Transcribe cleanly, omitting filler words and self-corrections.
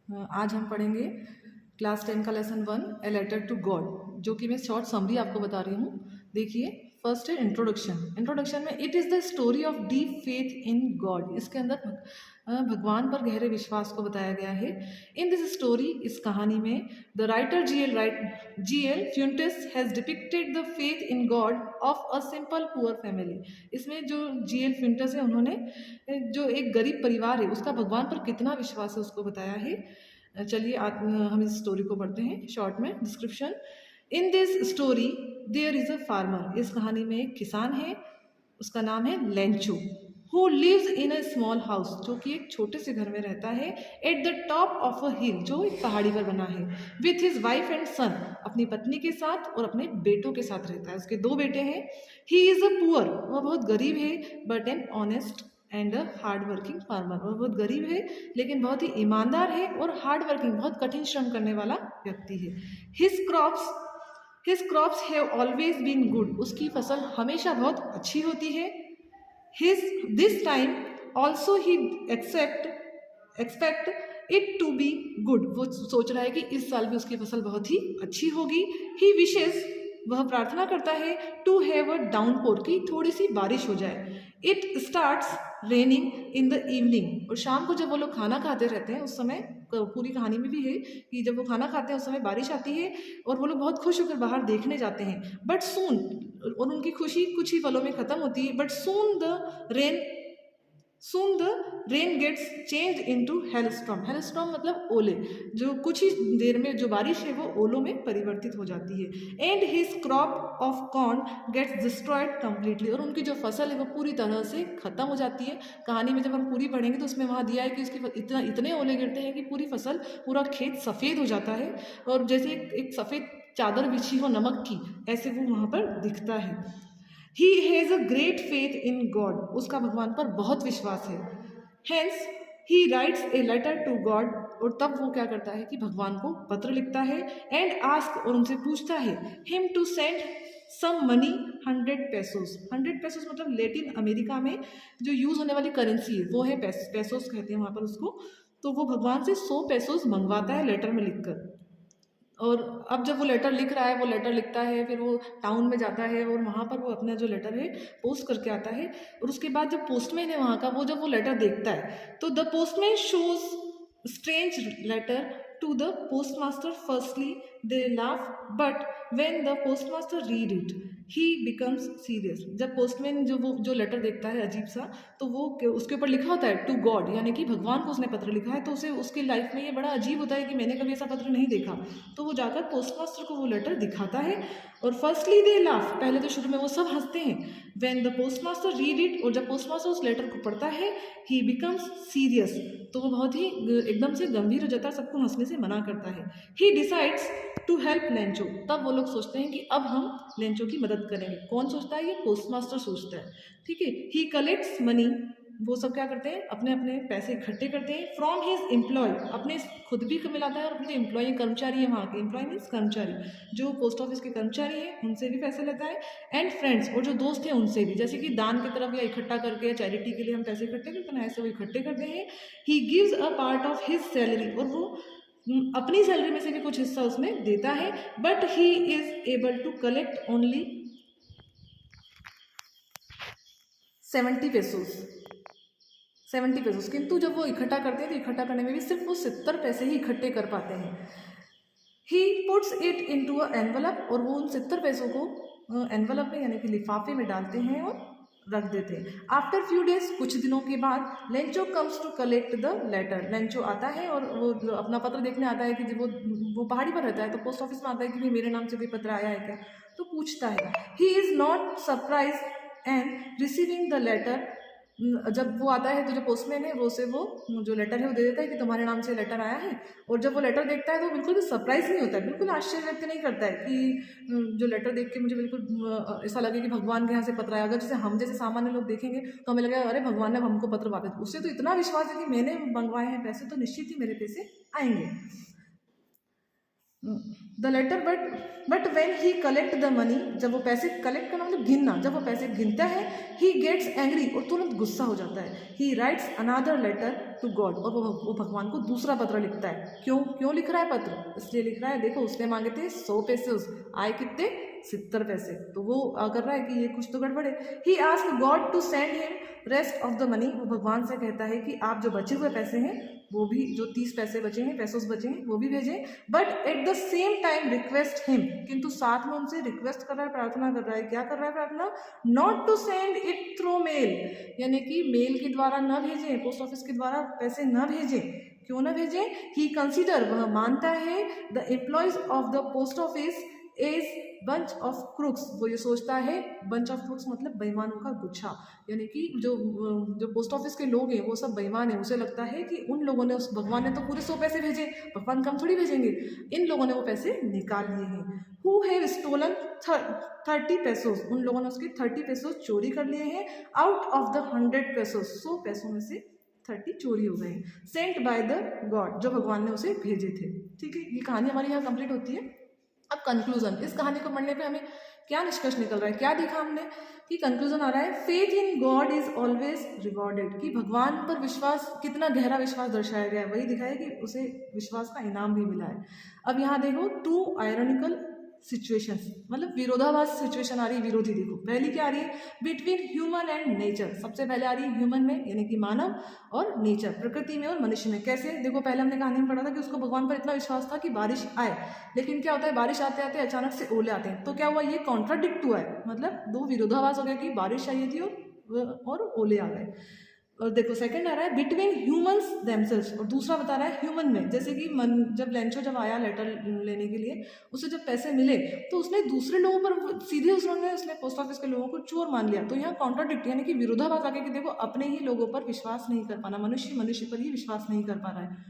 आज हम पढ़ेंगे क्लास 10 का lesson 1 a letter to God, जो कि मैं शॉर्ट समरी आपको बता रही हूँ। देखिए, फर्स्ट है इंट्रोडक्शन में it is the story of deep faith in God. इसके अंदर भगवान पर गहरे विश्वास को बताया गया है। इन दिस स्टोरी, इस कहानी में the writer G L Fuentes has depicted the faith in God of a simple poor family. इसमें जो जी.एल. फ्यूंटस है, उन्होंने जो एक गरीब परिवार है उसका भगवान पर कितना विश्वास है उसको बताया है। चलिए हम इस स्टोरी को पढ़ते हैं शॉर्ट में। Description, in this story there is a farmer. इस कहानी में एक किसान है, उसका नाम है Lencho, who lives in a small house, जो कि एक छोटे से घर में रहता है, at the top of a hill, with his wife पर बना है, विथ हिज वाइफ एंड सन, अपनी पत्नी के साथ और अपने बेटों के साथ रहता है। उसके 2 बेटे हैं। ही इज अ पुअर, वह बहुत गरीब है, but an honest and a hard working farmer. वह बहुत गरीब है लेकिन बहुत ही ईमानदार है और हार्ड वर्किंग, बहुत कठिन श्रम करने वाला व्यक्ति है। His crops have always been good, उसकी फसल हमेशा बहुत अच्छी होती है। This time also he expect it to be good, वो सोच रहा है कि इस साल भी उसकी फसल बहुत ही अच्छी होगी। ही विशेज, वह प्रार्थना करता है, टू हैव अ डाउनपोर, की थोड़ी सी बारिश हो जाए। It starts raining in the evening, और शाम को जब वो लोग खाना खाते रहते हैं उस समय, पूरी कहानी में भी है कि जब वो खाना खाते हैं उस समय बारिश आती है और वो लोग बहुत खुश होकर बाहर देखने जाते हैं। बट सून, और उनकी खुशी कुछ ही पलों में खत्म होती है। But soon the rain gets change into hailstorm. Hailstorm मतलब ओले, जो कुछ ही देर में जो बारिश है वो ओलों में परिवर्तित हो जाती है। And his crop of corn gets destroyed completely, और उनकी जो फसल है वो पूरी तरह से खत्म हो जाती है। कहानी में जब हम पूरी पढ़ेंगे तो उसमें वहाँ दिया है कि उसकी इतने ओले गिरते हैं कि पूरी फसल, पूरा खेत सफ़ेद हो जाता है, और जैसे एक सफ़ेद चादर बिछी हो नमक की, ऐसे वो वहाँ पर दिखता है। He has a great faith in God, उसका भगवान पर बहुत विश्वास है। Hence he writes a letter to God, और तब वो क्या करता है कि भगवान को पत्र लिखता है। एंड आस्क, और उनसे पूछता है, him to send some money, 100 pesos. 100 pesos मतलब लेटिन अमेरिका में जो यूज़ होने वाली करेंसी है वो है पेसोस कहते हैं वहाँ पर उसको। तो वो भगवान से 100 पेसोस मंगवाता है लेटर में लिखकर। और अब जब वो लेटर लिख रहा है, वो लेटर लिखता है, फिर वो टाउन में जाता है और वहाँ पर वो अपना जो लेटर है पोस्ट करके आता है। और उसके बाद जब पोस्टमैन है वहाँ का, वो जब वो लेटर देखता है तो the postman shows strange letter to the postmaster. Firstly they laugh, but when the postmaster read it he becomes serious. जब पोस्टमैन जो लेटर देखता है अजीब सा, तो वो उसके ऊपर लिखा होता है टू गॉड, यानी कि भगवान को उसने पत्र लिखा है, तो उसे उसकी लाइफ में ये बड़ा अजीब होता है कि मैंने कभी ऐसा पत्र नहीं देखा। तो वो जाकर पोस्टमास्टर को वो लेटर दिखाता है, और फर्स्टली दे लाफ, पहले तो शुरू में वो सब हंसते हैं। When the postmaster read it, और जब पोस्टमास्टर उस लेटर को पढ़ता है, ही बिकम्स सीरियस, तो वो बहुत ही एकदम से गंभीर हो जाता है, सबको हंसने से मना करता है। He decides to help Lencho, तब वो लोग सोचते हैं कि अब हम लेंचो की मदद करेंगे। कौन सोचता है? ये पोस्टमास्टर सोचता है। ठीक है। ही कलेक्ट्स मनी, वो सब क्या करते हैं, अपने अपने पैसे इकट्ठे करते हैं, फ्रॉम हिज एम्प्लॉय, अपने खुद भी मिलाता है और अपने एम्प्लॉय, कर्मचारी है वहाँ के, एम्प्लॉय मीन्स कर्मचारी, जो पोस्ट ऑफिस के कर्मचारी हैं उनसे भी पैसे लेता है। एंड फ्रेंड्स, और जो दोस्त हैं उनसे भी, जैसे कि दान की तरफ या इकट्ठा करके या चैरिटी के लिए हम पैसे इकट्ठे करते हैं, ऐसे वो इकट्ठे करते हैं। He gives a part of his salary, और वो अपनी सैलरी में से भी कुछ हिस्सा उसमें देता है। But he is able to collect only 70 pesos, किंतु जब वो इकट्ठा करते हैं तो इकट्ठा करने में भी सिर्फ वो 70 पैसे ही इकट्ठे कर पाते हैं। He puts it into a envelope, और वो उन 70 पैसों को एनवलप में यानी कि लिफाफे में डालते हैं और रख देते हैं। आफ्टर फ्यू डेज, कुछ दिनों के बाद, Lencho comes to collect the letter. Lencho आता है और वो अपना पत्र देखने आता है कि वो पहाड़ी पर रहता है, तो पोस्ट ऑफिस में आता है कि मेरे नाम से कोई पत्र आया है क्या, तो पूछता है। He is not surprise and receiving the letter, जब वो आता है तो जो पोस्टमैन है वो उसे वो जो लेटर है वो दे देता है कि तुम्हारे नाम से लेटर आया है। और जब वो लेटर देखता है तो बिल्कुल भी सरप्राइज नहीं होता है, बिल्कुल आश्चर्य व्यक्त नहीं करता है कि जो लेटर देख के मुझे बिल्कुल ऐसा लगे कि भगवान के यहाँ से पत्र आया। अगर जैसे हम जैसे सामान्य लोग देखेंगे तो हमें लगेगा अरे भगवान ने हमको पत्र वापस, उससे तो इतना विश्वास है कि मैंने मंगवाए हैं पैसे तो निश्चित ही मेरे पैसे आएंगे। The letter but when he collect the money, जब वो पैसे कलेक्ट करना मतलब गिनना, जब वो पैसे गिनता है, ही गेट्स एंग्री, और तुरंत गुस्सा हो जाता है। He writes another letter to God, और वो भगवान को दूसरा पत्र लिखता है। क्यों क्यों लिख रहा है पत्र? इसलिए लिख रहा है, देखो उसने मांगे थे 100 पैसे, आए कितने? 70 पैसे। तो वो कर रहा है कि ये कुछ तो गड़बड़ है। He ask God to send him rest of the money, वो भगवान से कहता है कि आप जो बचे हुए पैसे हैं, वो भी, जो 30 पैसे बचे हैं, पैसों बचे हैं, वो भी भेजें। But at the same time request him, किंतु साथ में उनसे रिक्वेस्ट कर रहा है, प्रार्थना कर रहा है। क्या कर रहा है प्रार्थना? Not to send it through mail, यानी कि मेल के द्वारा न भेजें, पोस्ट ऑफिस के द्वारा पैसे न भेजें। क्यों न भेजें? ही कंसिडर, वह मानता है, the employees of the post office is bunch of crooks, वो ये सोचता है, बंच ऑफ क्रुक्स मतलब बेईमानों का गुच्छा, यानी कि जो पोस्ट ऑफिस के लोग हैं वो सब बेईमान हैं। उसे लगता है कि उन लोगों ने, उस भगवान ने तो पूरे 100 पैसे भेजे, भगवान कम थोड़ी भेजेंगे, इन लोगों ने वो पैसे निकाल लिए हैं। हु हैव स्टोलन 30 पेसोस, उन लोगों ने उसके 30 पेसोस चोरी कर लिए हैं। आउट ऑफ द 100 पेसोस, 100 पैसों में से 30 चोरी हो गए। सेंट बाय द गॉड, जो भगवान ने उसे भेजे थे। ठीक है, ये कहानी हमारी यहाँ कंप्लीट होती है। अब कंक्लूजन, इस कहानी को पढ़ने पे हमें क्या निष्कर्ष निकल रहा है, क्या देखा हमने? कि कंक्लूजन आ रहा है, faith in God is always rewarded, कि भगवान पर विश्वास, कितना गहरा विश्वास दर्शाया गया है, वही दिखाया कि उसे विश्वास का इनाम भी मिला है। अब यहाँ देखो, 2 आयरनिकल सिचुएशंस, मतलब विरोधाभास सिचुएशन आ रही है, विरोधी। देखो पहली क्या आ रही है, बिटवीन ह्यूमन एंड नेचर। सबसे पहले आ रही है ह्यूमन में, यानी कि मानव, और नेचर, प्रकृति में और मनुष्य में। कैसे? देखो पहले हमने कहानी में पढ़ा था कि उसको भगवान पर इतना विश्वास था कि बारिश आए, लेकिन क्या होता है, बारिश आते आते अचानक से ओले आते हैं। तो क्या हुआ, ये कॉन्ट्राडिक्ट हुआ है, मतलब 2 विरोधाभास हो गया कि बारिश चाहिए थी और ओले आ गए। और देखो सेकंड आ रहा है बिटवीन ह्यूमंस देमसेल्व्स, और दूसरा बता रहा है ह्यूमन में। जैसे कि जब लेंचो जब आया लेटर लेने के लिए, उसे जब पैसे मिले तो उसने दूसरे लोगों पर सीधे उसने पोस्ट ऑफिस के लोगों को चोर मान लिया। तो यहाँ कॉन्ट्राडिक्ट, यानी कि विरोधाभास आ गया कि देखो अपने ही लोगों पर विश्वास नहीं कर पाना, मनुष्य पर ही विश्वास नहीं कर पा रहा है।